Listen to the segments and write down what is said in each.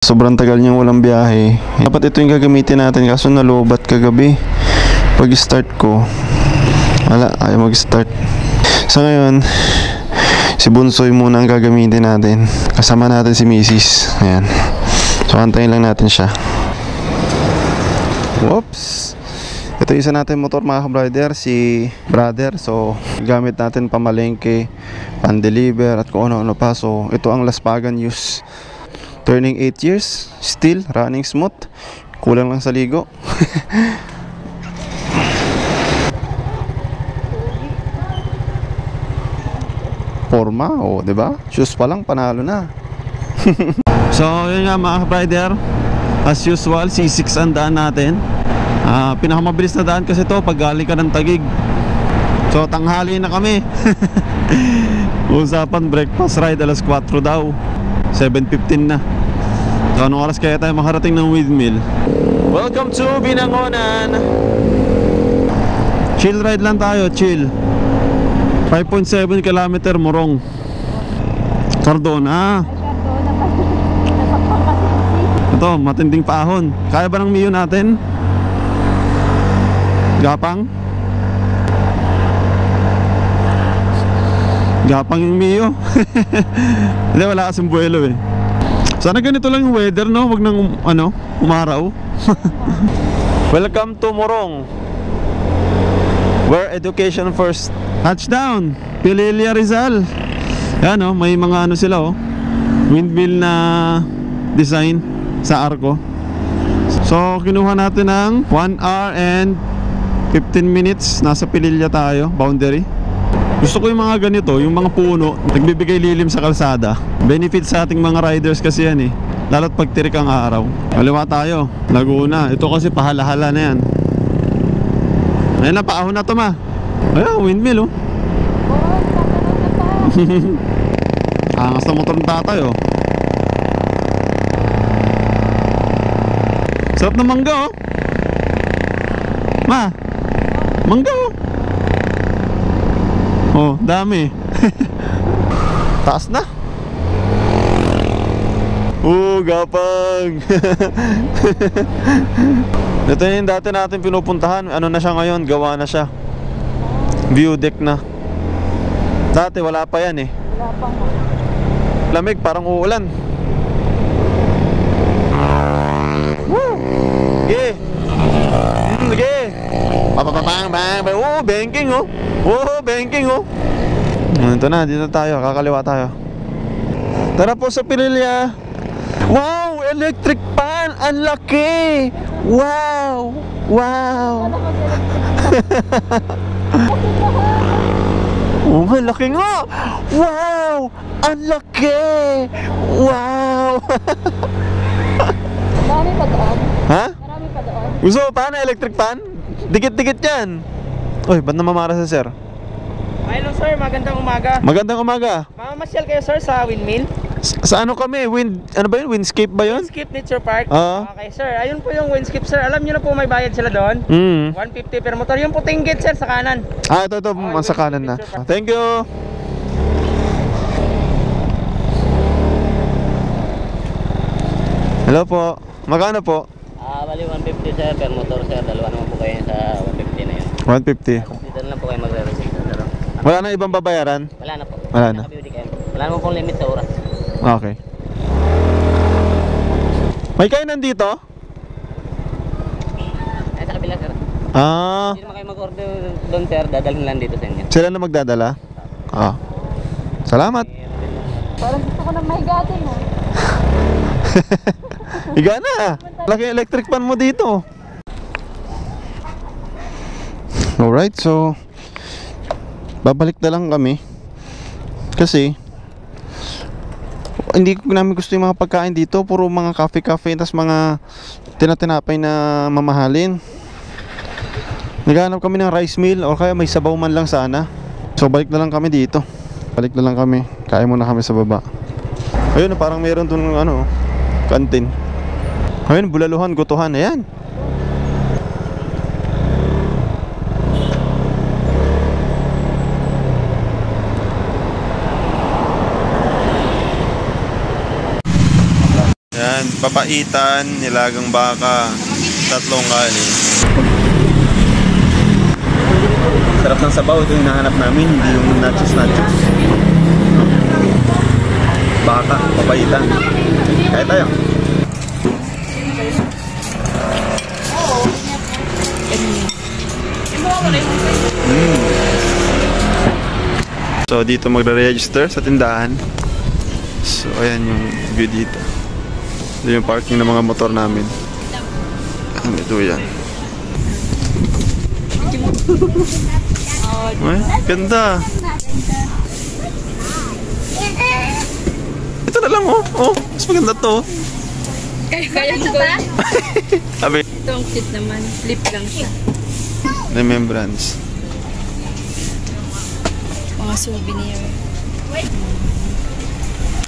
Sobrang tagal niyang walang biyahe. Dapat ito yung gagamitin natin kaso nalobat kagabi. Pag start ko, wala, ayaw mag-start. So ngayon, si Bunsoy muna ang gagamitin natin. Kasama natin si Mrs. Ayan. So antayin lang natin siya. Whoops! Ito isa natin motor mga ka-brother, si brother. So gamit natin pamalengke, pan-deliver at kung ano-ano pa. So ito ang Laspagan use. Turning 8 years, still running smooth. Kulang lang sa ligo. Forma, oh, 'di ba? Shoes pa lang panalo na. So, yun nga mga ka-rider. As usual, C6 ang daan natin. Pinakamabilis na daan kasi to pag galing ka ng Taguig. So, tanghali na kami. Usapan breakfast ride alas 4 daw. 7:15 na. So anong oras kaya tayo makarating ng windmill? Welcome to Binangonan. Chill ride lang tayo, chill. 5.7 km Morong Cardona. Ito, matinding paahon. Kaya ba ng Mio natin? Gapang? Gapang yung Mio. Hindi, wala kasing buwelo eh. Sana ganito lang yung weather, no? Wag nang umaraw. Welcome to Morong, where education first. Touchdown, Pililla, Rizal. Yan, no? May mga sila, windmill na design sa arko. So kinuha natin ng 1 hour and 15 minutes. Nasa Pililla tayo, boundary. Gusto ko yung mga ganito, yung mga puno, nagbibigay lilim sa kalsada. Benefit sa ating mga riders kasi yan eh. Lalo't pag tirik ang araw. Kaliwa tayo, Laguna. Ito kasi pahala-hala na yan. Ayun na, paahon na to ma. Ayun, windmill oh. Angas na motor ng tatay oh. Sarap na mangga oh. Ma, mangga oh. Oh, dami. Taas na. Gapang. Ito yung dati natin pinupuntahan. Ano na siya ngayon? Gawa na siya. View deck na. Dati wala pa yan eh. Wala pa nga. Lamig, parang uulan. Woo! Sige. Sige. Papapapang bang bang. Banking oh. Banking oh. Ito na, dito tayo, kakaliwa tayo. Tara po sa Pililla. Wow, electric pan. Ang laki. Wow. Wow. Oh, ang laki nga. Wow. Ang laki. Wow. Marami pa doon. Ha? Marami pa doon. Gusto mo pa na electric pan? Dikit-dikit yan. Uy, ba't namamara sa sir? Hello sir, magandang umaga. Magandang umaga. Mamamasyal kayo sir sa windmill? Sa ano kami? Ano ba yun? Windscape ba yun? Windscape Nature Park? Okay sir, ayun po yung windscape sir. Alam nyo na po may bayad sila doon? 150 per motor. Yung puting gate sir sa kanan. Ito sa kanan na. Thank you. Hello po. Magkano po? Bali 150 sir per motor sir. Dalawa naman po kayo sa 150 na yun. 150. Dito na lang po kayo magre-receive sir. Wala na ibang babayaran? Wala na po. Wala na. Wala naman pong limit sa oras. Okay. May kainan dito? Ay sa kabila sir. Hindi naman kayo mag-order doon sir. Dadalhin lang dito sa inyo. Sila na magdadala? Salamat. Parang gusto ko na mahigatin mo. Higa na. Laki electric pan mo dito. Alright, so babalik na lang kami kasi hindi ko namin gusto yung mga pagkain dito. Puro mga cafe-cafe, tas mga tinatinapay na mamahalin. Naghahanap kami ng rice meal o kaya may sabaw man lang sana. So balik na lang kami dito. Balik na lang kami. Kain muna kami sa baba. Ayun, parang meron dun kantin. Ayun, Bulaluhan, Gutuhan. Ayan. Yan, Ayan, papaitan, nilagang baka, tatlong kanin. Sarap ng sabaw, ito yung hinahanap namin, hindi yung nachos. Baka, papaitan. Kaya tayo. So dito magre-register sa tindahan. So ayan yung view dito. Ito yung parking ng mga motor namin. Ito yan. Ay, ganda. Ito na lang oh. Oh, mas maganda to. Kaya ko ba? Sabi, Ito ang cute naman. Lip lang siya. remembrance. Mga souvenir.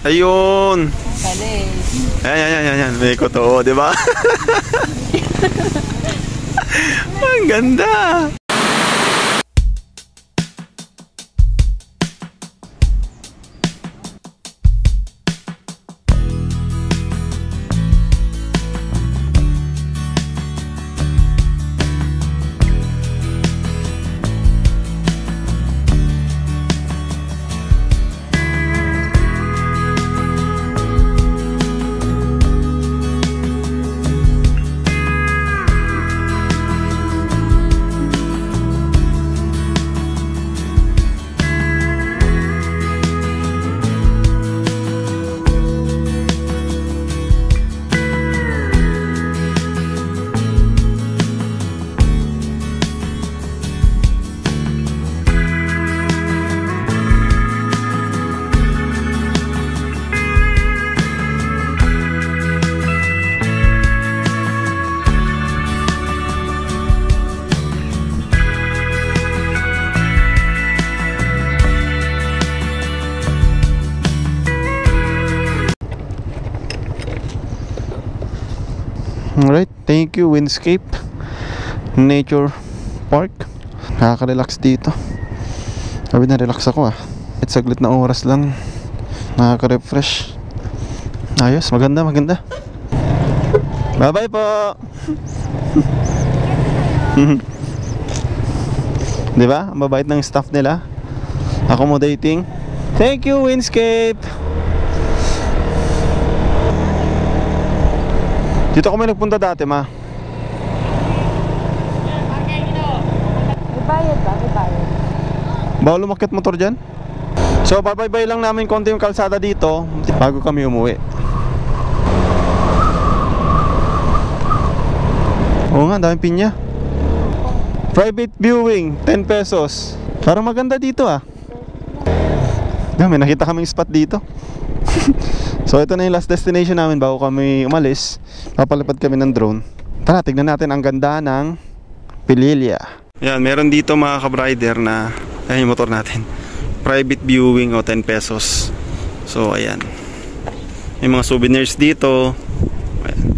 Ayun. Pale. Ayan. May totoo, di ba? Ang ganda. Alright, thank you Windscape Nature Park. Nakaka-relax dito. Sabi na relax ako At saglit na oras lang. Nakaka-refresh. Ayos, maganda. Bye bye po. Diba? Ang babait ng staff nila. Accommodating. Thank you Windscape. Dito kami nagpunta dati, ma. May bayad ba? May bayad. Bawal umakyat motor dyan. So, babaybay lang namin konti yung kalsada dito bago kami umuwi. Oo nga, daming pinya. Private viewing, 10 pesos. Parang maganda dito May nakita kaming spot dito. So ito na yung last destination namin bago kami umalis. Papalipad kami ng drone. Tara, tignan natin ang ganda ng Pililya. Yan, meron dito mga ka-brider na ayan yung motor natin. Private viewing 10 pesos. So ayan. May mga souvenirs dito. Ayan.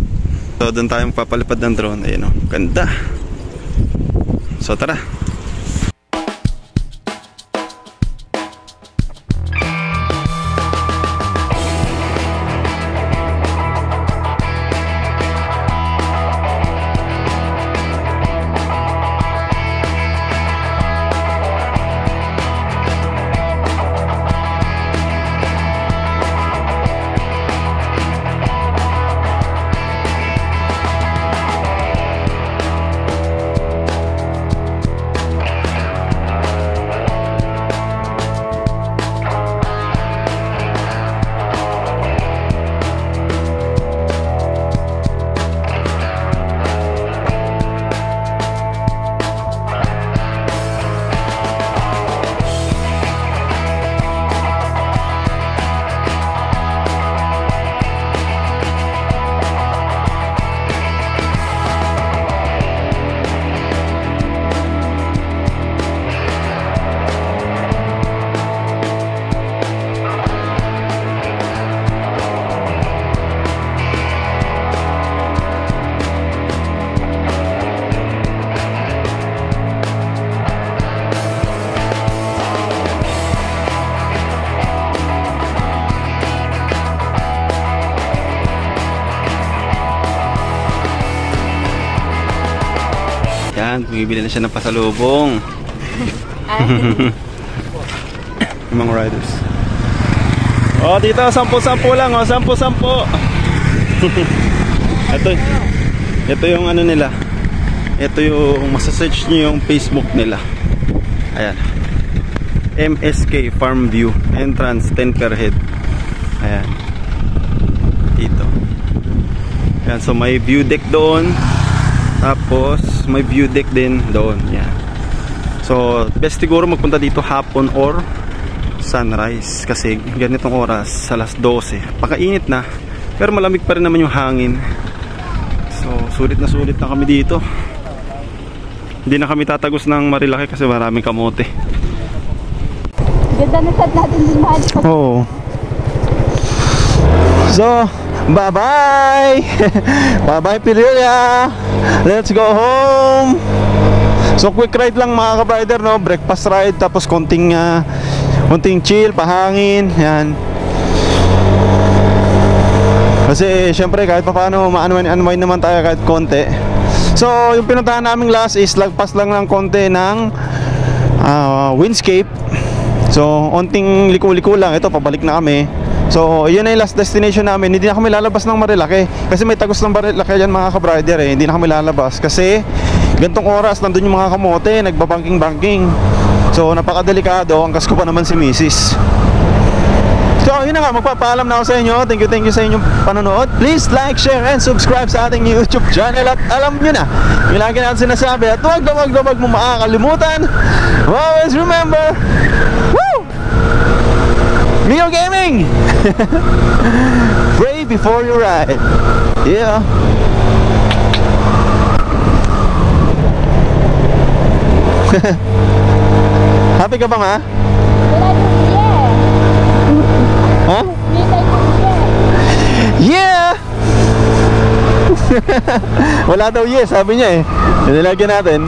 So doon tayo papalipad ng drone. Ayan ganda. So tara. Yan, bumibili na siya ng pasalubong. Yung mga riders. Oh, dito 10-10 lang, oh, 10-10. Ito yung ano nila. Ito yung masasearch niyo yung Facebook nila. Ayan. MSK Farm View. Entrance 10 per head. Ayan. Dito. Ayan, so may view deck doon. Tapos may view deck din doon. Ayan. So best siguro magpunta dito hapon or sunrise. Kasi ganitong oras, alas 12. Pakainit na. Pero malamig pa rin naman yung hangin. So sulit na kami dito. Hindi na kami tatagos ng Marilaki kasi maraming kamote. Ganda na set natin din mahal. Oo. So, bye-bye! Bye-bye, Pililla! Let's go home! So, quick ride lang mga ka-rider, no? Breakfast ride, tapos konting chill, pahangin, yan. Kasi, syempre, kahit pa paano, ma-unwind naman tayo kahit konti. So, yung pinuntahan naming last is lagpas lang ng konti ng windscape. So, onting liko-liko lang. Ito, pabalik na kami. So, yun na yung last destination namin. Hindi na kami lalabas ng Marilaki. Kasi may tagos ng Marilaki dyan mga ka-brider eh. Hindi na kami lalabas. Kasi, gantong oras, nandun yung mga kamote. Nagbabanking-banking. So, napakadelikado. Angkas ko pa naman si Mrs. So, yun na nga, magpapaalam na ako sa inyo. Thank you sa inyong panonood. Please like, share, and subscribe sa ating YouTube channel. At alam nyo na, yung lagi natin sinasabi. At huwag mo makakalimutan. Always remember, woo! Mio Gaming! Pray before you ride. Yeah. Happy ka ba nga? Wala yung Ha? Yeah! Wala daw yes, sabi niya eh. Nilagyan natin.